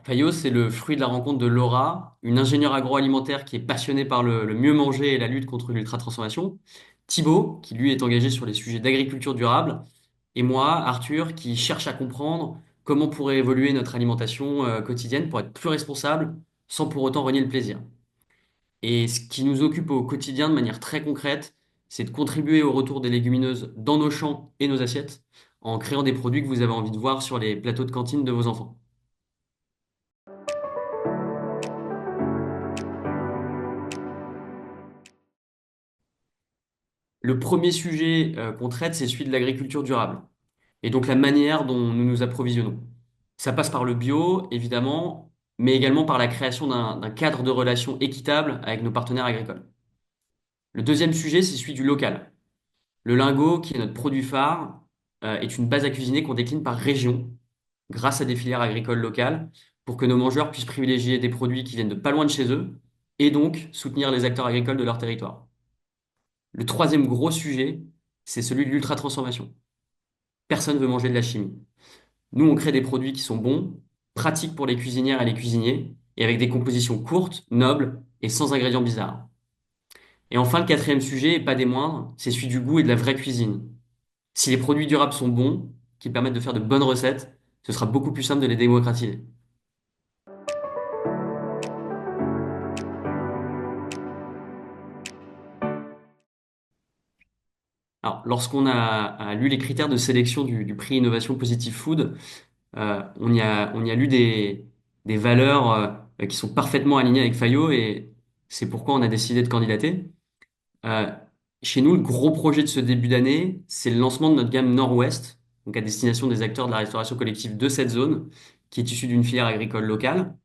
Fayot, c'est le fruit de la rencontre de Laura, une ingénieure agroalimentaire qui est passionnée par le mieux manger et la lutte contre l'ultra-transformation. Thibaut, qui lui est engagé sur les sujets d'agriculture durable. Et moi, Arthur, qui cherche à comprendre comment pourrait évoluer notre alimentation quotidienne pour être plus responsable sans pour autant renier le plaisir. Et ce qui nous occupe au quotidien de manière très concrète, c'est de contribuer au retour des légumineuses dans nos champs et nos assiettes en créant des produits que vous avez envie de voir sur les plateaux de cantine de vos enfants. Le premier sujet qu'on traite, c'est celui de l'agriculture durable et donc la manière dont nous nous approvisionnons. Ça passe par le bio, évidemment, mais également par la création d'un cadre de relations équitable avec nos partenaires agricoles. Le deuxième sujet, c'est celui du local. Le lingot, qui est notre produit phare, est une base à cuisiner qu'on décline par région, grâce à des filières agricoles locales, pour que nos mangeurs puissent privilégier des produits qui viennent de pas loin de chez eux, et donc soutenir les acteurs agricoles de leur territoire. Le troisième gros sujet, c'est celui de l'ultra-transformation. Personne ne veut manger de la chimie. Nous, on crée des produits qui sont bons, pratiques pour les cuisinières et les cuisiniers, et avec des compositions courtes, nobles et sans ingrédients bizarres. Et enfin, le quatrième sujet, et pas des moindres, c'est celui du goût et de la vraie cuisine. Si les produits durables sont bons, qui permettent de faire de bonnes recettes, ce sera beaucoup plus simple de les démocratiser. Alors, lorsqu'on a lu les critères de sélection du prix Innovation Positive Food, on y a lu des valeurs qui sont parfaitement alignées avec Fayot et c'est pourquoi on a décidé de candidater. Euh, Chez nous, le gros projet de ce début d'année, c'est le lancement de notre gamme Nord-Ouest, donc à destination des acteurs de la restauration collective de cette zone, qui est issue d'une filière agricole locale.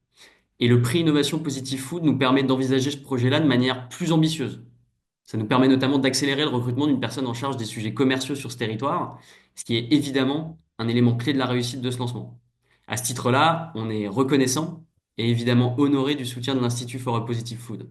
Et le prix Innovation Positive Food nous permet d'envisager ce projet-là de manière plus ambitieuse. Ça nous permet notamment d'accélérer le recrutement d'une personne en charge des sujets commerciaux sur ce territoire, ce qui est évidemment un élément clé de la réussite de ce lancement. À ce titre-là, on est reconnaissant et évidemment honoré du soutien de l'Institut for a Positive Food.